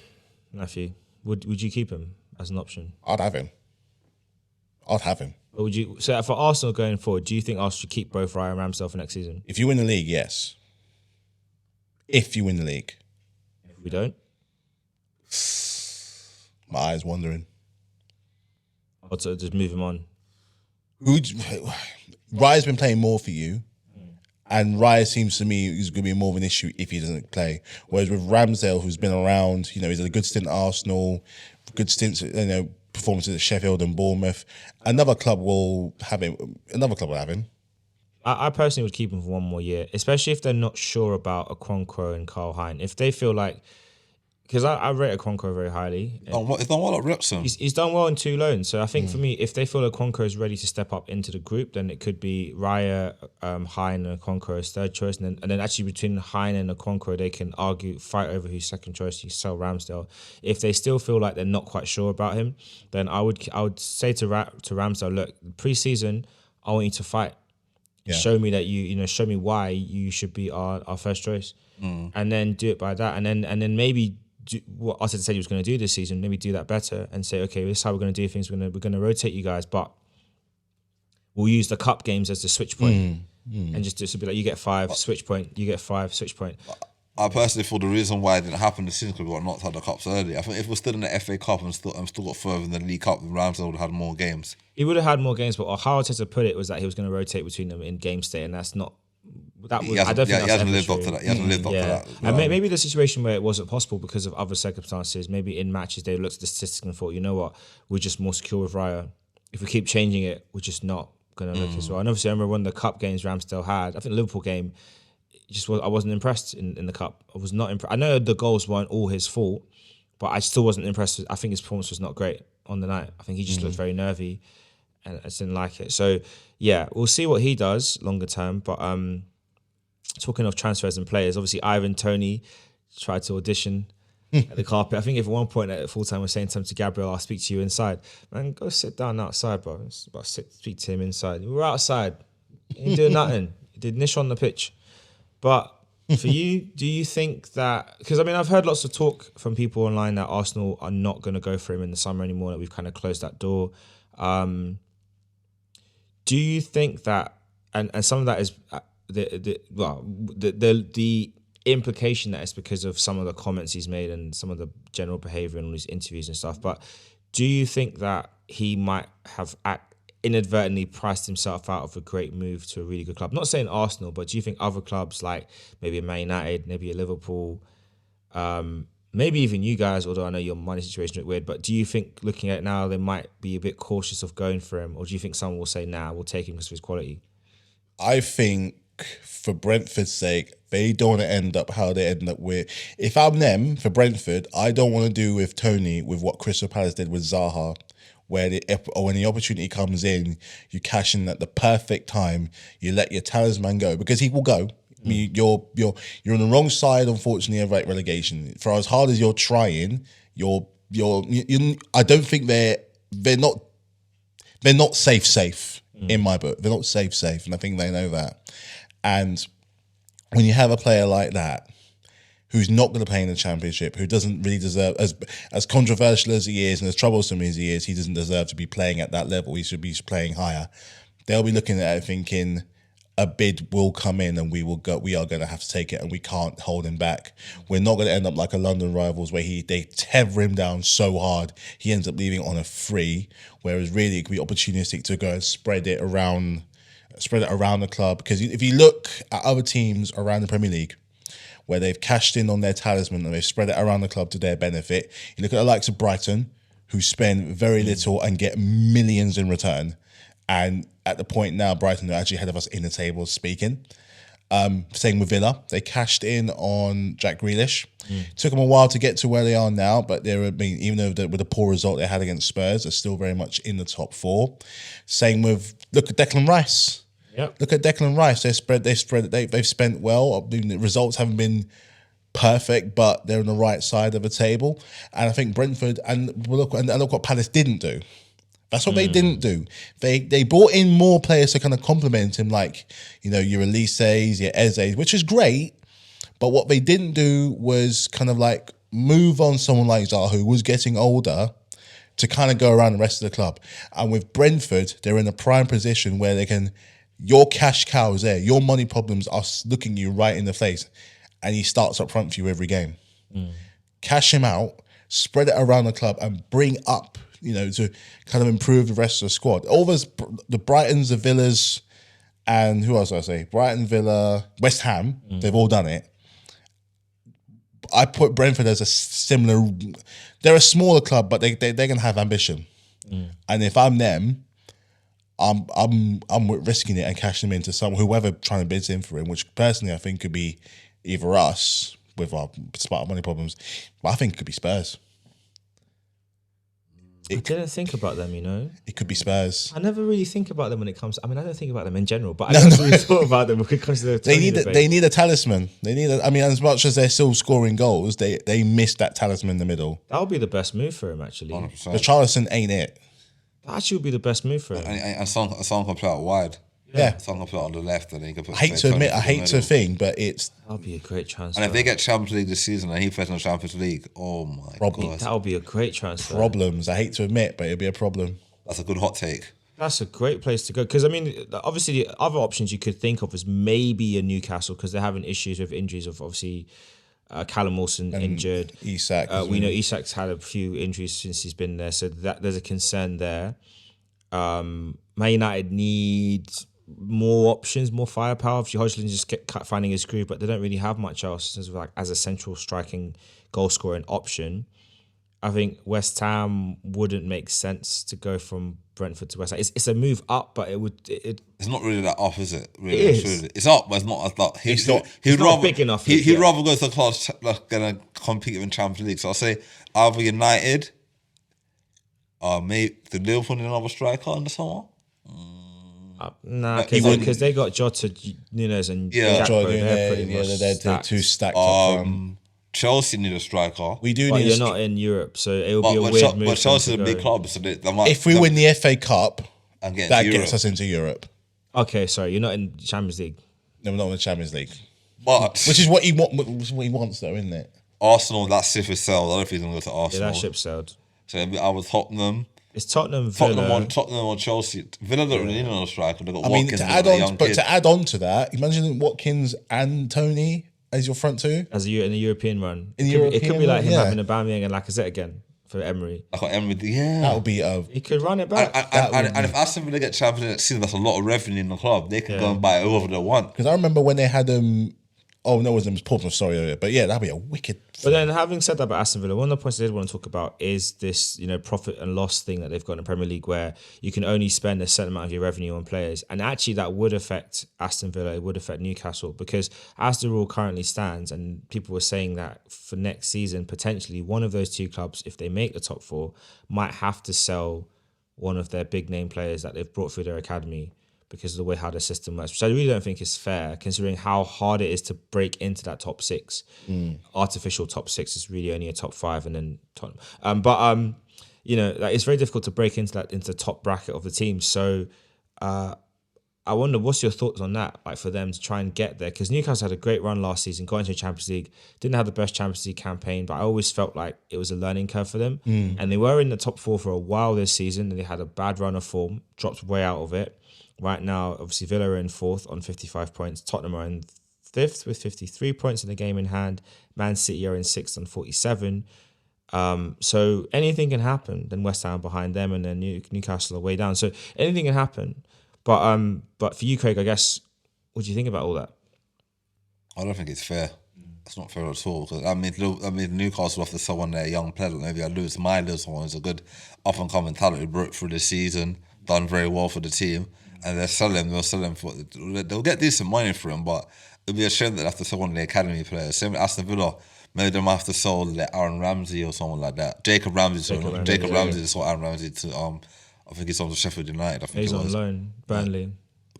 Speaker 2: Matthew? Would you keep him as an option?
Speaker 1: I'd have him.
Speaker 2: Or would you? So for Arsenal going forward, do you think Arsenal should keep both Raya and Ramsdale for next season?
Speaker 1: If you win the league, yes. If you win the league.
Speaker 2: If we don't?
Speaker 1: My eyes wandering.
Speaker 2: Or to just move him on?
Speaker 1: Raya's been playing more for you, and Raya seems to me is going to be more of an issue if he doesn't play. Whereas with Ramsdale, who's been around, he's had a good stint at Arsenal, good stints, performances at Sheffield and Bournemouth. Another club will have him.
Speaker 2: I personally would keep him for one more year, especially if they're not sure about Okonkwo and Carl Hein. If they feel like because I rate Okonkwo very highly.
Speaker 3: It's done well at Wrexham.
Speaker 2: He's done well in 2 loans. So I think for me, if they feel Okonkwo is ready to step up into the group, then it could be Raya, Hine, and Okonkwo as third choice. And then actually between Hine and Okonkwo, they can fight over who's second choice. You sell Ramsdale. If they still feel like they're not quite sure about him, then I would say to Ramsdale, look, pre-season, I want you to fight. Yeah. Show me that show me why you should be our first choice. And then do it by that. And then maybe what Arteta said he was going to do this season, maybe do that better and say, okay, this is how we're going to do things. We're going to rotate you guys, but we'll use the cup games as the switch point. And just be like, you get 5, switch point, you get 5, switch point.
Speaker 3: I personally thought the reason why it didn't happen this season because we got knocked out of the cups early. I think if we're still in the FA Cup and still got further in the League Cup, then Ramsdale would have had more games.
Speaker 2: He would have had more games, but how Arteta put it was that he was going to rotate between them in game state, and that's not. I don't think
Speaker 3: he hasn't lived up to that. He hasn't lived up to that.
Speaker 2: And maybe the situation where it wasn't possible because of other circumstances, maybe in matches they looked at the statistics and thought, you know what, we're just more secure with Raya. If we keep changing it, we're just not going to look as well. And obviously I remember one of the cup games Ramsdale had, I think the Liverpool game, I wasn't impressed in the cup. I was not impressed. I know the goals weren't all his fault, but I still wasn't impressed. I think his performance was not great on the night. I think he just looked very nervy and I just didn't like it. So yeah, we'll see what he does longer term, but talking of transfers and players, obviously Ivan Toney tried to audition at the carpet. I think at one point at full time was saying something to Gabriel, I'll speak to you inside. Man, go sit down outside, bro. Speak to him inside. We were outside. He ain't doing nothing. He did niche on the pitch. But for you, do you think that... Because, I mean, I've heard lots of talk from people online that Arsenal are not going to go for him in the summer anymore, that we've kind of closed that door. Do you think that... And some of that is... The implication that it's because of some of the comments he's made and some of the general behaviour in all these interviews and stuff. But do you think that he might have inadvertently priced himself out of a great move to a really good club? Not saying Arsenal, but do you think other clubs like maybe a Man United, maybe a Liverpool, maybe even you guys, although I know your money situation is weird, but do you think looking at it now they might be a bit cautious of going for him? Or do you think someone will say, nah, we'll take him because of his quality?
Speaker 1: I think for Brentford's sake, they don't want to end up how they end up with. If I'm them, for Brentford, I don't want to do with Toney with what Crystal Palace did with Zaha, where when the opportunity comes in, you cash in at the perfect time, you let your talisman go, because he will go. I mean, you're on the wrong side, unfortunately, of relegation. For as hard as you're trying, you're I don't think they're not safe. In my book, they're not safe, and I think they know that. And when you have a player like that, who's not going to play in the Championship, who doesn't really deserve, as controversial as he is and as troublesome as he is, he doesn't deserve to be playing at that level. He should be playing higher. They'll be looking at it thinking a bid will come in and we are going to have to take it and we can't hold him back. We're not going to end up like a London Rivals where they tether him down so hard he ends up leaving on a free, whereas really it could be opportunistic to go and spread it around the club. Because if you look at other teams around the Premier League where they've cashed in on their talisman and they've spread it around the club to their benefit, you look at the likes of Brighton, who spend very little and get millions in return. And at the point now, Brighton are actually ahead of us in the table speaking. Same with Villa. They cashed in on Jack Grealish. Took them a while to get to where they are now, but even though with the poor result they had against Spurs, they're still very much in the top 4. Same with, look at Declan Rice.
Speaker 2: Yep.
Speaker 3: Look at Declan Rice. They've spent well. The results haven't been perfect, but they're on the right side of the table. And I think Brentford and look what Palace didn't do. That's what they didn't do. They brought in more players to kind of complement him, like, your Elises, your Ezes, which is great. But what they didn't do was kind of like move on someone like Zaha, who was getting older, to kind of go around the rest of the club. And with Brentford, they're in a prime position where your cash cow is there. Your money problems are looking you right in the face. And he starts up front for you every game. Cash him out, spread it around the club and bring up, to kind of improve the rest of the squad. All those, the Brightons, the Villas, and who else do I say? Brighton, Villa, West Ham, they've all done it. I put Brentford as a similar, they're a smaller club, but they're going to have ambition. And if I'm them, I'm risking it and cashing him into whoever trying to bid in for him, which personally I think could be either us,
Speaker 1: despite our money problems. But I think it could be Spurs.
Speaker 2: I didn't think about them, you know.
Speaker 1: It could be Spurs.
Speaker 2: I never really think about them when it comes. I mean, I don't think about them in general, but I never really thought about them when it comes to the Toney debate.
Speaker 1: They need a talisman. I mean, as much as they're still scoring goals, they missed that talisman in the middle.
Speaker 2: That would be the best move for him, actually.
Speaker 3: 100%.
Speaker 1: The Charleston ain't it.
Speaker 2: That actually would be the best move for him.
Speaker 3: And Son can play out wide.
Speaker 1: Yeah.
Speaker 3: Son can play on the left, and he can put.
Speaker 1: I hate to admit, I hate to think, but it's
Speaker 2: That would be a great transfer.
Speaker 3: And if they get Champions League this season and he plays in the Champions League, oh my god,
Speaker 2: that would be a great transfer.
Speaker 1: problems. I hate to admit, but it'll be a problem.
Speaker 3: that's a good hot take.
Speaker 2: That's a great place to go. Because, I mean, obviously, the other options you could think of is maybe a Newcastle because they're having issues with injuries of, obviously, Callum Wilson injured.
Speaker 1: Isak.
Speaker 2: We know Isak's had a few injuries since he's been there, so that there's a concern there. Man United need more options, more firepower. Obviously, Hodgson just kept finding his groove, but they don't really have much else as a central striking, goal scoring option. I think West Ham wouldn't make sense to go from Brentford to West Ham. It's a move up, but
Speaker 3: It's not really that up, is it? Really,
Speaker 2: It is.
Speaker 3: It's up, but it's not as like
Speaker 2: It's not big enough.
Speaker 3: He'd rather go to a class like gonna compete in Champions League. So I'll say either United, maybe the Liverpool need another striker in the summer.
Speaker 2: Nah, because they got Jota, Nunez, and Gakpo. They're pretty much
Speaker 1: they're too stacked up.
Speaker 3: Chelsea need a striker.
Speaker 1: We do
Speaker 2: But
Speaker 1: need.
Speaker 2: you're not in Europe, so it will be a weird move.
Speaker 3: But Chelsea's a
Speaker 2: to
Speaker 3: big
Speaker 2: go.
Speaker 3: club, so they might.
Speaker 1: If we win the FA Cup,
Speaker 3: and get
Speaker 1: that
Speaker 3: into
Speaker 1: gets us into Europe.
Speaker 2: Okay, sorry, you're not in Champions League.
Speaker 1: No, we're not in the Champions League,
Speaker 3: But
Speaker 1: which is what he wants, though, isn't it?
Speaker 3: Arsenal, that ship is sailed. I don't think he's gonna go to
Speaker 2: Yeah,
Speaker 3: Arsenal.
Speaker 2: that ship sailed.
Speaker 3: So it'd be either Tottenham,
Speaker 2: It's Tottenham, Villa.
Speaker 3: Tottenham or Chelsea. Villa don't really need another striker. They got
Speaker 1: I mean,
Speaker 3: Watkins.
Speaker 1: to
Speaker 3: they
Speaker 1: add
Speaker 3: got a
Speaker 1: on,
Speaker 3: young
Speaker 1: but
Speaker 3: kid.
Speaker 1: to add on to that, imagine Watkins and Toney as your front two.
Speaker 2: As in a European run.
Speaker 1: In
Speaker 2: It
Speaker 1: the
Speaker 2: could be
Speaker 1: European
Speaker 2: like him
Speaker 1: run,
Speaker 2: having Aubameyang and Lacazette again for Emery.
Speaker 3: I got Emery. Yeah.
Speaker 1: That would be
Speaker 2: He could run it back.
Speaker 3: And if Aston Villa get champions next season, that's a lot of revenue in the club. They can go and buy whoever they want.
Speaker 1: because I remember when they had oh no, his name was Portsmouth. Sorry, but yeah, that'd be a wicked.
Speaker 2: But then, having said that about Aston Villa, one of the points I did want to talk about is this, profit and loss thing that they've got in the Premier League, where you can only spend a certain amount of your revenue on players, and actually that would affect Aston Villa, it would affect Newcastle, because as the rule currently stands, and people were saying that for next season, potentially one of those two clubs, if they make the top four, might have to sell one of their big name players that they've brought through their academy, because of the way how the system works, which I really don't think is fair, considering how hard it is to break into that top six. Artificial top six is really only a top five, and then Tottenham. It's very difficult to break into the top bracket of the team. So I wonder, what's your thoughts on that? Like, for them to try and get there, because Newcastle had a great run last season, got into the Champions League, didn't have the best Champions League campaign, but I always felt like it was a learning curve for them. And they were in the top four for a while this season, and they had a bad run of form, dropped way out of it. Right now, obviously, Villa are in fourth on 55 points. Tottenham are in fifth with 53 points in the game in hand. Man City are in sixth on 47. So anything can happen. Then West Ham behind them, and then Newcastle are way down. So anything can happen. But for you, Craig, I guess, what do you think about all that?
Speaker 3: I don't think it's fair. It's not fair at all. Because I mean, Newcastle after someone their young player. Maybe I lose. My little one is a good up and coming talent who broke through the season, done very well for the team. And they'll sell him for. They'll get decent money for him, but it'll be a shame that they have to sell one of the academy players. Same with Aston Villa. Maybe they might have to sell like Aaron Ramsey or someone like that. Jacob Ramsey. They sold Aaron Ramsey to I think he's on to Sheffield United. I think
Speaker 2: He's on loan. Burnley.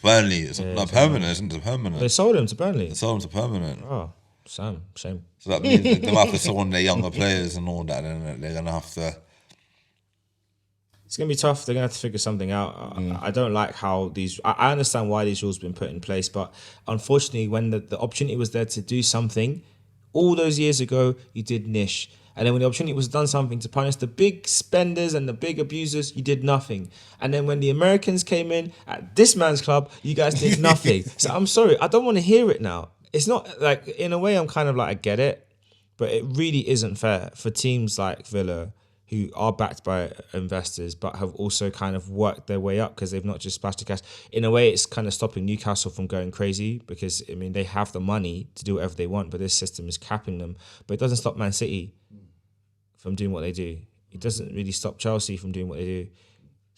Speaker 3: It's not permanent, isn't it? Permanent.
Speaker 2: They sold him to Burnley.
Speaker 3: They sold him to permanent.
Speaker 2: Oh, Sam, shame.
Speaker 3: So that means they might have to sell one of their younger players and all that, and they're gonna have to.
Speaker 2: It's going to be tough. They're going to have to figure something out. I don't like how these... I understand why these rules have been put in place, but unfortunately, when the opportunity was there to do something, all those years ago, you did niche. And then when the opportunity was done something to punish the big spenders and the big abusers, you did nothing. And then when the Americans came in at this man's club, you guys did nothing. So I'm sorry, I don't want to hear it now. It's not like, in a way, I'm kind of like, I get it, but it really isn't fair for teams like Villa, who are backed by investors, but have also kind of worked their way up because they've not just splashed the cash. In a way, it's kind of stopping Newcastle from going crazy because, I mean, they have the money to do whatever they want, but this system is capping them. But it doesn't stop Man City from doing what they do. It doesn't really stop Chelsea from doing what they do.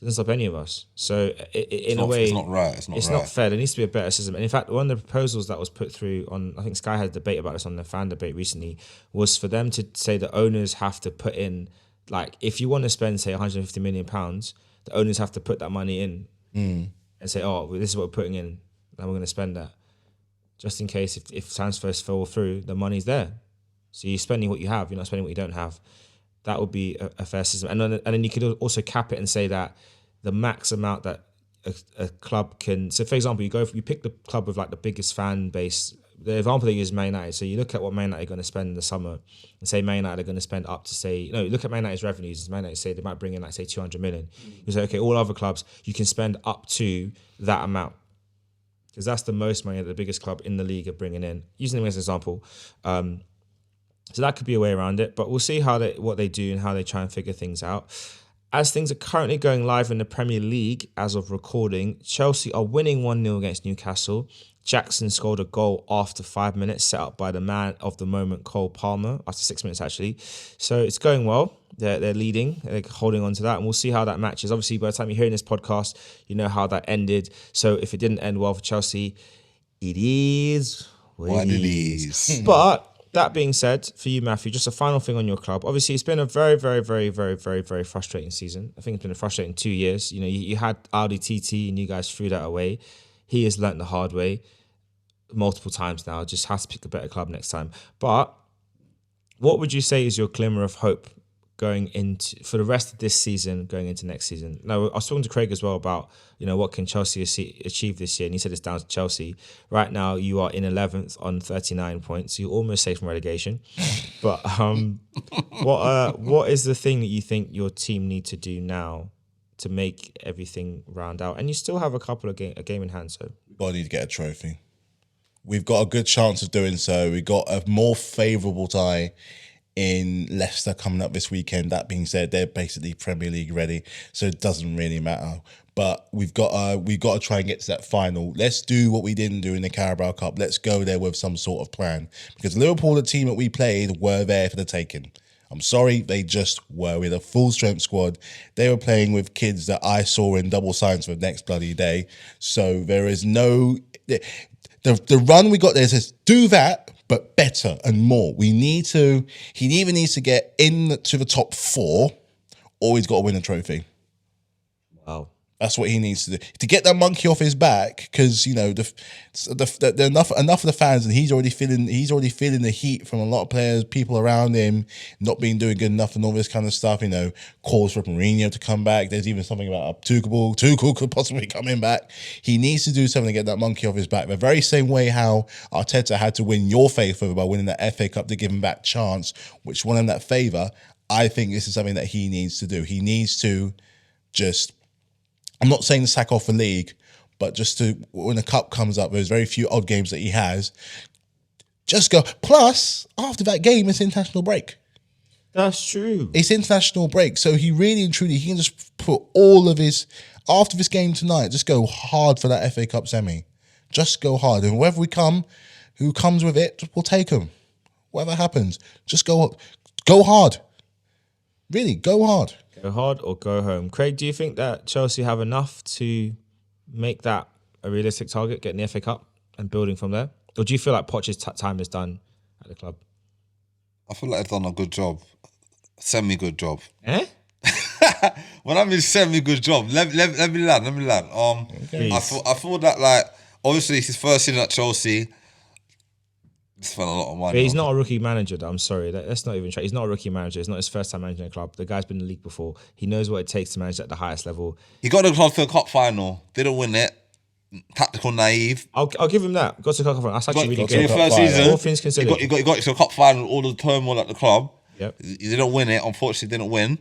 Speaker 2: Doesn't stop any of us. So in a way,
Speaker 3: it's not right.
Speaker 2: It's not fair. There needs to be a better system. And in fact, one of the proposals that was put through on, I think Sky had a debate about this on their fan debate recently, was for them to say the owners have to put in, like, if you want to spend, say, £150 million, the owners have to put that money in and say, oh, well, this is what we're putting in, and we're going to spend that. Just in case if transfers fall through, the money's there. So you're spending what you have, you're not spending what you don't have. That would be a fair system. And then you could also cap it and say that the max amount that a club can... So, for example, you pick the club with like the biggest fan base. The example they use is Man United. So you look at what Man United are going to spend in the summer and say Man United are going to spend up to, say... No, look at Man United's revenues. Man United say they might bring in, like, say, 200 million. You say, okay, all other clubs, you can spend up to that amount. Because that's the most money that the biggest club in the league are bringing in. Using them as an example. So that could be a way around it, but we'll see what they do and how they try and figure things out. As things are currently going live in the Premier League, as of recording, Chelsea are winning 1-0 against Newcastle. Jackson scored a goal after 5 minutes, set up by the man of the moment, Cole Palmer, after 6 minutes actually. So it's going well. They're leading, they're holding on to that, and we'll see how that matches. Obviously, by the time you're hearing this podcast, you know how that ended. So if it didn't end well for Chelsea, it is what it is. But that being said, for you, Matthew, just a final thing on your club. Obviously, it's been a very, very, very, very, very, very frustrating season. I think it's been a frustrating 2 years. You know, you had Audi TT and you guys threw that away. He has learnt the hard way multiple times now. Just has to pick a better club next time. But what would you say is your glimmer of hope going into for the rest of this season, going into next season? Now, I was talking to Craig as well about, you know, what can Chelsea achieve this year, and he said it's down to Chelsea. Right now, you are in 11th on 39 points. You're almost safe from relegation. But what is the thing that you think your team need to do now to make everything round out? And you still have a couple of a game in hand, so
Speaker 1: we need to get a trophy. We've got a good chance of doing so. We've got a more favourable tie in Leicester coming up this weekend. That being said, they're basically Premier League ready, so it doesn't really matter. But we've got to try and get to that final. Let's do what we didn't do in the Carabao Cup. Let's go there with some sort of plan, because Liverpool, the team that we played, were there for the taking. I'm sorry, they just were. With a full strength squad, they were playing with kids that I saw in double science for the next bloody day. So there is no... The run we got there says, do that, but better and more. He either needs to get into the top 4, or he's got to win a trophy.
Speaker 2: Wow.
Speaker 1: That's what he needs to do to get that monkey off his back. Because enough of the fans, and he's already feeling the heat from a lot of players, people around him not being doing good enough, and all this kind of stuff. You know, calls for Mourinho to come back. There's even something about Tuchel could possibly coming back. He needs to do something to get that monkey off his back. The very same way how Arteta had to win your faith over by winning the FA Cup to give him back chance, which won him that favour. I think this is something that he needs to do. He needs to just... I'm not saying to sack off the league, but just to, when the cup comes up, there's very few odd games that he has, just go. Plus, after that game, it's international break.
Speaker 2: That's true.
Speaker 1: It's international break. So he really and truly, he can just put all of his, after this game tonight, just go hard for that FA Cup semi. Just go hard. And whoever who comes with it, we'll take them. Whatever happens, just go hard. Really, go hard.
Speaker 2: Go hard or go home. Craig, do you think that Chelsea have enough to make that a realistic target, getting the FA Cup and building from there? Or do you feel like Poch's time is done at the club?
Speaker 3: I feel like they've done a good job. Semi-good job.
Speaker 2: Eh?
Speaker 3: When I mean semi-good job, let me land. I feel that, like, obviously it's his first season at Chelsea. He spent a lot of money.
Speaker 2: But he's not a rookie manager, though. I'm sorry. That's not even true. He's not a rookie manager. It's not his first time managing a club. The guy's been in the league before. He knows what it takes to manage at the highest level.
Speaker 3: He got the club to a cup final. Didn't win it. Tactical naive.
Speaker 2: I'll give him that. Got to the cup final. That's actually really
Speaker 3: good.
Speaker 2: good.
Speaker 3: First season,
Speaker 2: all things considered.
Speaker 3: He got to a cup final. All the turmoil at the club.
Speaker 2: Yep.
Speaker 3: He didn't win it. Unfortunately, didn't win.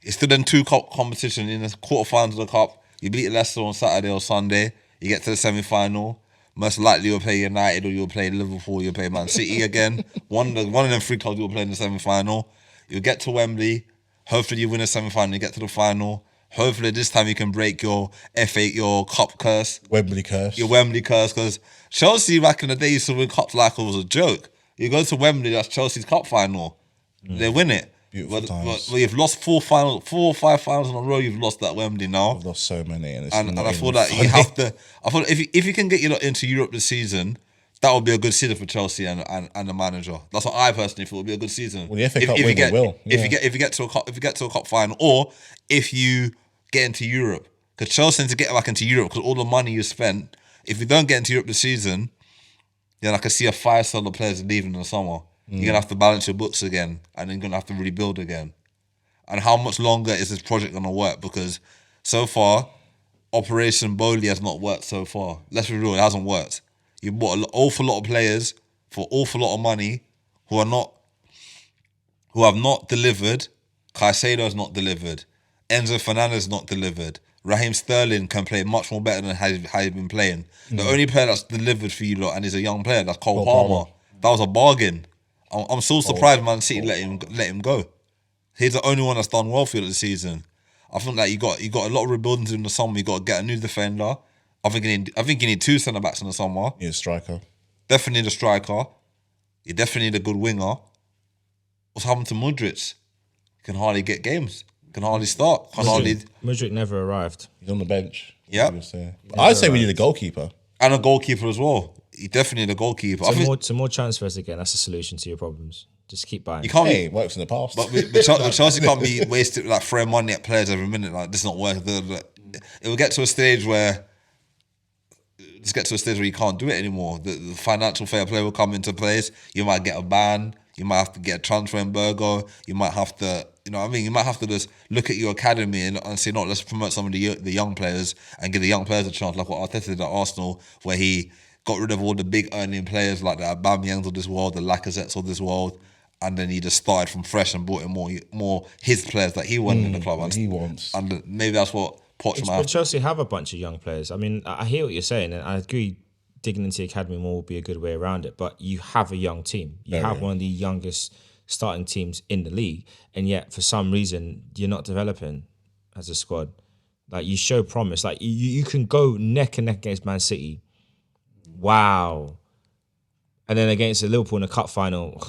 Speaker 3: He's still in 2 cup competition in the quarterfinals of the cup. You beat Leicester on Saturday or Sunday. You get to the semi-final. Most likely you'll play United, or you'll play Liverpool, you'll play Man City again. One of them 3 clubs you'll play in the semi-final. You'll get to Wembley. Hopefully you win a semi-final, you get to the final. Hopefully this time you can break your your cup curse.
Speaker 1: Wembley curse.
Speaker 3: Your Wembley curse, because Chelsea back in the day used to win cups like it was a joke. You go to Wembley, that's Chelsea's cup final. They win it.
Speaker 1: Beautiful times.
Speaker 3: But you've lost 4 or 5 finals in a row. You've lost that Wembley now.
Speaker 1: I've lost so many, and
Speaker 3: I feel that you have to. I feel if you can get your lot into Europe this season, that would be a good season for Chelsea and the manager. That's what I personally feel would be a good season.
Speaker 1: Well, the FA Cup winner will.
Speaker 3: If you get to a cup final, or if you get into Europe, because Chelsea need to get back into Europe because all the money you spent. If you don't get into Europe this season, then I can see a 5-star of players leaving in the summer. You're gonna have to balance your books again, and then you're gonna have to rebuild again. And how much longer is this project gonna work? Because so far, Operation Bowley has not worked so far. Let's be real, it hasn't worked. You bought an awful lot of players for an awful lot of money who have not delivered. Caicedo has not delivered. Enzo Fernandez not delivered. Raheem Sterling can play much more better than how he's been playing. The only player that's delivered for you lot, and is a young player, that's Cole Palmer. That was a bargain. I'm so surprised Man City let him go. He's the only one that's done well for you this season. I think that you got a lot of rebuilding to do in the summer. You got to get a new defender. I think you need 2 centre backs in the summer.
Speaker 1: Yeah, striker.
Speaker 3: Definitely need a striker. You definitely need a good winger. What's happened to Mudryk? Can hardly get games. Can hardly start.
Speaker 2: Mudryk never arrived.
Speaker 1: He's on the bench.
Speaker 3: Yeah.
Speaker 1: I'd say we need a goalkeeper.
Speaker 3: And a goalkeeper as well. You definitely need a goalkeeper.
Speaker 2: So more transfers again. That's the solution to your problems. Just keep buying.
Speaker 3: You can't
Speaker 1: it works in the past.
Speaker 3: But Chelsea can't be wasted like throwing money at players every minute. Like this is not worth it. It will get to a stage where you can't do it anymore. The financial fair play will come into place. You might get a ban. You might have to get a transfer embargo. You might have to, you might have to just look at your academy and say, no, let's promote some of the young players and give the young players a chance, like what Arteta did at Arsenal, where he got rid of all the big earning players like the Aubameyangs of this world, the Lacazettes of this world, and then he just started from fresh and brought in more his players that he wanted in the club. And
Speaker 1: he wants.
Speaker 3: And maybe that's what Poch might have.
Speaker 2: But Chelsea have a bunch of young players. I mean, I hear what you're saying, and I agree digging into the academy more would be a good way around it, but you have a young team. You have one of the youngest starting teams in the league, and yet for some reason you're not developing as a squad. Like, you show promise. Like, you can go neck and neck against Man City. Wow. And then against the Liverpool in the cup final.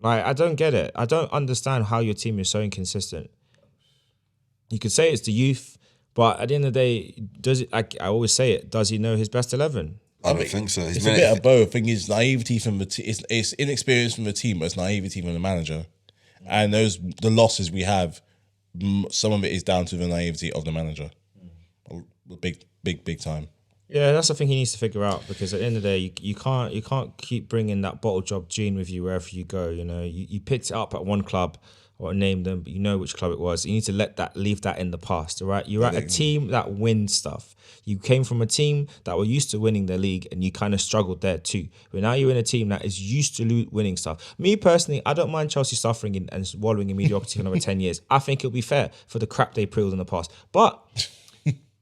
Speaker 2: Like, I don't get it. I don't understand how your team is so inconsistent. You could say it's the youth, but at the end of the day, does it? I always say it. Does he know his best 11?
Speaker 3: I don't think so.
Speaker 1: It's a bit of both. I think it's naivety from the team. It's inexperience from the team, but it's naivety from the manager. And the losses we have, some of it is down to the naivety of the manager. Big time.
Speaker 2: Yeah, that's the thing he needs to figure out, because at the end of the day, you can't keep bringing that bottle job gene with you wherever you go. You know, you picked it up at one club, or name them, but you know which club it was. You need to leave that in the past, all right? You're at a team that wins stuff. You came from a team that were used to winning the league, and you kind of struggled there too. But now you're in a team that is used to winning stuff. Me personally, I don't mind Chelsea suffering and wallowing in mediocrity for another 10 years. I think it'll be fair for the crap they pulled in the past. But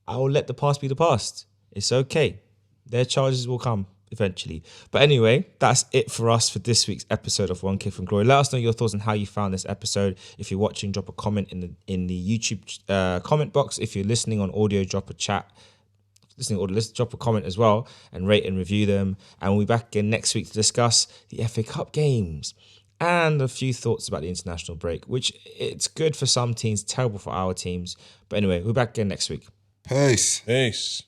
Speaker 2: I will let the past be the past. It's okay. Their charges will come eventually. But anyway, that's it for us for this week's episode of One Kick from Glory. Let us know your thoughts on how you found this episode. If you're watching, drop a comment in the YouTube comment box. If you're listening on audio, drop a chat. Drop a comment as well, and rate and review them. And we'll be back again next week to discuss the FA Cup games and a few thoughts about the international break, which it's good for some teams, terrible for our teams. But anyway, we're back again next week.
Speaker 3: Peace.
Speaker 1: Peace.